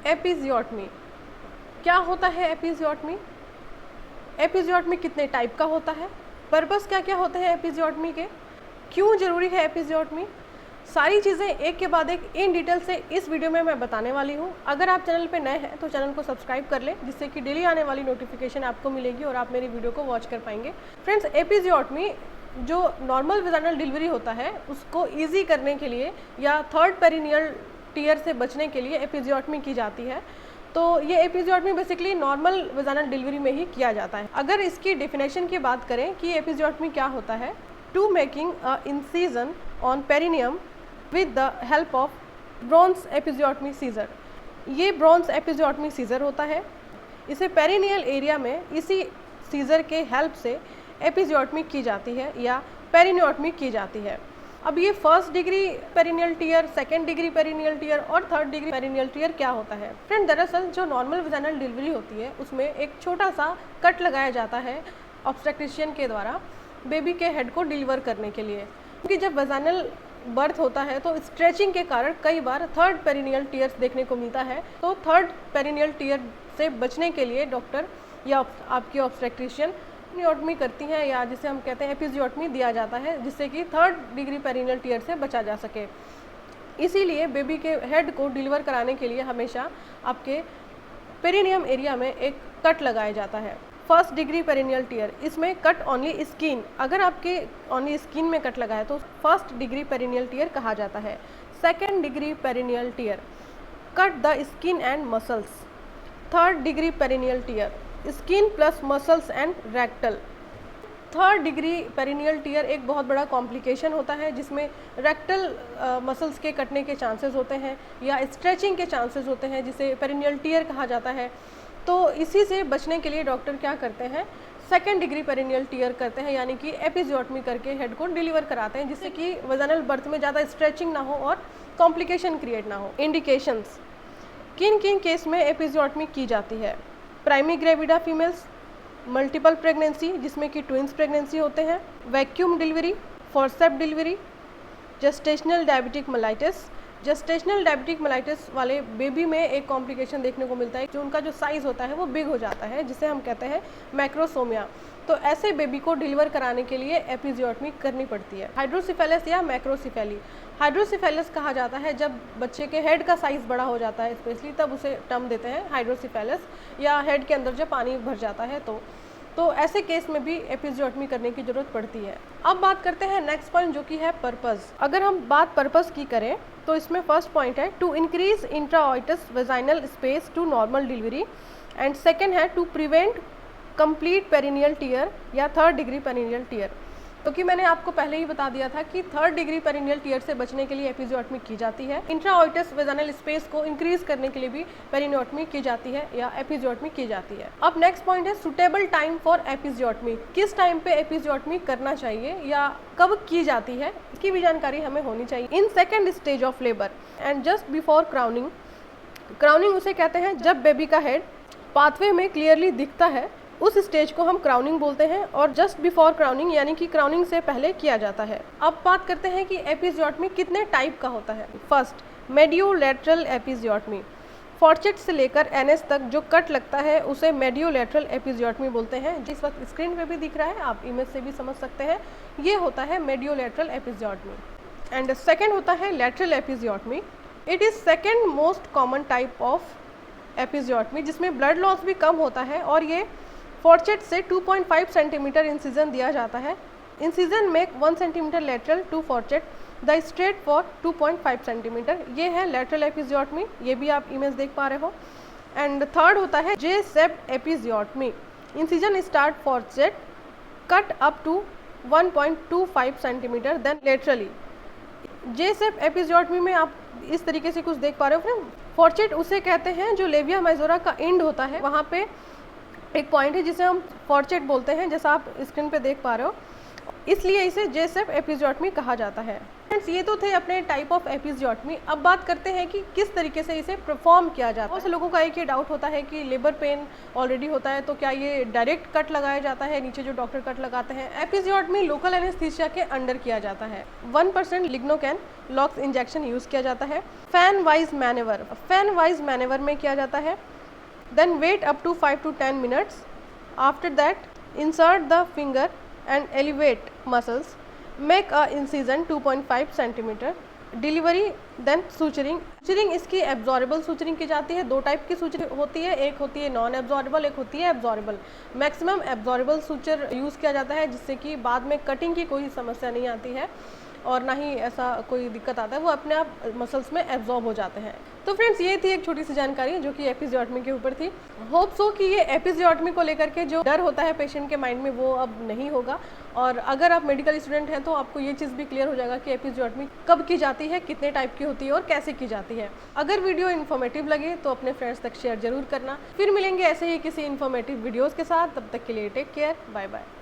Episiotomy क्या होता है? एपिजियोटमी एपिजियोटमी कितने टाइप का होता है? पर्पस क्या क्या होते हैं एपिजियोटमी के? क्यों ज़रूरी है एपिजियोटमी? सारी चीज़ें एक के बाद एक इन डिटेल से इस वीडियो में मैं बताने वाली हूँ। अगर आप चैनल पे नए हैं तो चैनल को सब्सक्राइब कर लें, जिससे कि डेली आने वाली नोटिफिकेशन आपको मिलेगी और आप मेरी वीडियो को वॉच कर पाएंगे। फ्रेंड्स, एपिजियोटमी जो नॉर्मल वेजाइनल डिलीवरी होता है उसको ईजी करने के लिए या थर्ड पेरिनियल टीयर से बचने के लिए एपिजियोटमी की जाती है। तो ये episiotomy basically normal vaginal delivery में ही किया जाता है। अगर इसकी डेफिनेशन की बात करें कि एपिजियोटमी क्या होता है, to making a incision on perineum with the help of Braun's episiotomy scissor. ये ब्रॉन्स एपिजियोटमी सीजर होता है। इसे पेरिनियल एरिया में इसी सीजर के हेल्प से एपिजियोटमी की जाती है या पेरिनियोटमी की जाती है। अब ये first degree perineal tier, second degree perineal tier और थर्ड डिग्री पेरिनियल टीयर क्या होता है? फ्रेंड, दरअसल जो नॉर्मल वेजाइनल डिलीवरी होती है उसमें एक छोटा सा कट लगाया जाता है ऑब्स्टेट्रिशियन के द्वारा बेबी के हेड को डिलीवर करने के लिए, क्योंकि जब वेजाइनल बर्थ होता है तो स्ट्रेचिंग के कारण कई बार थर्ड पेरिनियल टीयर्स देखने को मिलता है। तो थर्ड पेरिनियल टीयर से बचने के लिए डॉक्टर या आपकी ऑब्स्टेट्रिशियन एपिजियोटमी करती हैं, या जिसे हम कहते हैं एपिजियोटमी दिया जाता है, जिससे कि थर्ड डिग्री पेरिनियल टीयर से बचा जा सके। इसीलिए बेबी के हेड को डिलीवर कराने के लिए हमेशा आपके पेरिनियम एरिया में एक कट लगाया जाता है। फर्स्ट डिग्री पेरिनियल टीयर, इसमें कट ओनली स्किन, अगर आपके ओनली स्किन में कट लगा है तो फर्स्ट डिग्री पेरिनियल टीयर कहा जाता है। Second degree perineal tier, cut the skin and muscles. Third degree perineal tier, skin plus muscles and rectal. Third degree perineal tier एक बहुत बड़ा कॉम्प्लिकेशन होता है, जिसमें रेक्टल मसल्स के कटने के चांसेस होते हैं या स्ट्रेचिंग के चांसेस होते हैं, जिसे पेरिनियल टीयर कहा जाता है। तो इसी से बचने के लिए डॉक्टर क्या करते हैं, सेकेंड डिग्री पेरिनियल टीयर करते हैं, यानी कि एपिजियोटमी करके हेड को डिलीवर कराते हैं, जिससे कि वेजाइनल बर्थ में ज़्यादा स्ट्रेचिंग ना हो और कॉम्प्लिकेशन क्रिएट ना हो। इंडिकेशंस, किन किन केस में एपिजियोटमी की जाती है? Primary gravida females, multiple pregnancy जिसमें कि ट्विंस प्रेगनेंसी होते हैं, vacuum delivery, forceps delivery, gestational diabetic mellitus. Gestational diabetic mellitus वाले बेबी में एक कॉम्प्लिकेशन देखने को मिलता है, जो उनका जो साइज़ होता है वो बिग हो जाता है, जिसे हम कहते हैं मैक्रोसोमिया। तो ऐसे बेबी को डिलीवर कराने के लिए एपिजियोटमी करनी पड़ती है। हाइड्रोसिफेलस या मैक्रोसिफेली, हाइड्रोसिफेलस कहा जाता है जब बच्चे के हेड का साइज़ बड़ा हो जाता है स्पेशली, तब उसे टर्म देते हैं हाइड्रोसिफेलस, या हेड के अंदर जब पानी भर जाता है तो ऐसे केस में भी एपिजियोटमी करने की ज़रूरत पड़ती है। अब बात करते हैं नेक्स्ट पॉइंट, जो कि है पर्पस। अगर हम बात पर्पस की करें तो इसमें फर्स्ट पॉइंट है to increase introitus vaginal space to normal delivery, and second है to prevent complete perineal tear या थर्ड डिग्री पेरिनियल टीयर। क्योंकि मैंने आपको पहले ही बता दिया था कि थर्ड डिग्री पेरिनियल टीयर से बचने के लिए एपिजियोटमी की जाती है। इंट्राऑइटस वेजाइनल स्पेस को इंक्रीज करने के लिए भी पेरिनियोटमी की जाती है या एपिजियोटमी की जाती है। अब नेक्स्ट पॉइंट है सुटेबल टाइम फॉर एपिजियोटमी, किस टाइम पे एपिजियोटमी करना चाहिए या कब की जाती है, इसकी भी जानकारी हमें होनी चाहिए। In second stage of labour and just before crowning, crowning उसे कहते हैं जब बेबी का हेड पाथवे में क्लियरली दिखता है, उस स्टेज को हम क्राउनिंग बोलते हैं, और जस्ट बिफोर क्राउनिंग यानी कि क्राउनिंग से पहले किया जाता है। अब बात करते हैं कि एपिजियोटमी कितने टाइप का होता है। फर्स्ट, मेडियोलैटरल एपिजियोटमी, फॉर्चेट से लेकर एनएस तक जो कट लगता है उसे मेडियोलैटरल एपिजियोटमी बोलते हैं। जिस वक्त स्क्रीन पे भी दिख रहा है, आप इमेज से भी समझ सकते हैं, ये होता है मेडियोलैटरल एपिजियोटमी। एंड सेकेंड होता है lateral episiotomy. It is second most common type of episiotomy, जिसमें ब्लड लॉस भी कम होता है, और ये फॉर्चेट से 2.5 सेंटीमीटर इंसिजन दिया जाता है। Incision make 1 centimetre lateral to fourchette, the straight for 2.5 centimetre. ये है लेटरल एपिजियोटमी, ये भी आप इमेज देख पा रहे हो। एंड थर्ड होता है J shaped episiotomy, incision start fourchette, cut up to 1.25 centimetre then laterally. J shaped episiotomy में आप इस तरीके से कुछ देख पा रहे हो फ्रेंड। फॉर्चेट उसे कहते हैं जो लेविया मेजोरा का एंड होता है, वहाँ पे एक पॉइंट है जिसे हम फॉर्चेट बोलते हैं, जैसा आप स्क्रीन पे देख पा रहे हो, इसलिए इसे जे सेप्ट एपिजियोटमी कहा जाता है। फ्रेंड्स ये तो थे अपने टाइप ऑफ एपिजियोटमी। अब बात करते हैं कि किस तरीके से इसे परफॉर्म किया जाता है। बहुत से लोगों का एक ही डाउट होता है कि लेबर पेन ऑलरेडी होता है तो क्या ये डायरेक्ट कट लगाया जाता है, नीचे जो डॉक्टर कट लगाते हैं। एपिजियोटमी लोकल एनेस्थीसिया के अंडर किया जाता है। 1% लिग्नोकैन लॉक्स इंजेक्शन यूज किया जाता है। फैन वाइज मैनेवर में किया जाता है। Then wait up to 5 to 10 minutes. After that insert the finger and elevate muscles, make a incision 2.5 centimetre. Delivery then suturing इसकी एब्जॉर्बल सूचरिंग की जाती है। 2 टाइप की सूचरिंग होती है, एक होती है नॉन एब्जॉर्बल, एक होती है absorbable. Maximum absorbable suture use किया जाता है जिससे कि बाद में कटिंग की कोई समस्या नहीं आती है और ना ही ऐसा कोई दिक्कत आता है, वो अपने आप मसल्स में एब्जॉर्ब हो जाते हैं। तो फ्रेंड्स ये थी एक छोटी सी जानकारी जो कि एपिजियोटमी के ऊपर थी। होप सो कि ये एपिजियोटमी को लेकर के जो डर होता है पेशेंट के माइंड में वो अब नहीं होगा, और अगर आप मेडिकल स्टूडेंट हैं तो आपको ये चीज़ भी क्लियर हो जाएगा कि एपिजियोटमी कब की जाती है, कितने टाइप की होती है और कैसे की जाती है। अगर वीडियो इन्फॉर्मेटिव लगे तो अपने फ्रेंड्स तक शेयर जरूर करना। फिर मिलेंगे ऐसे ही किसी इन्फॉर्मेटिव वीडियोज़ के साथ, तब तक के लिए टेक केयर, बाय बाय।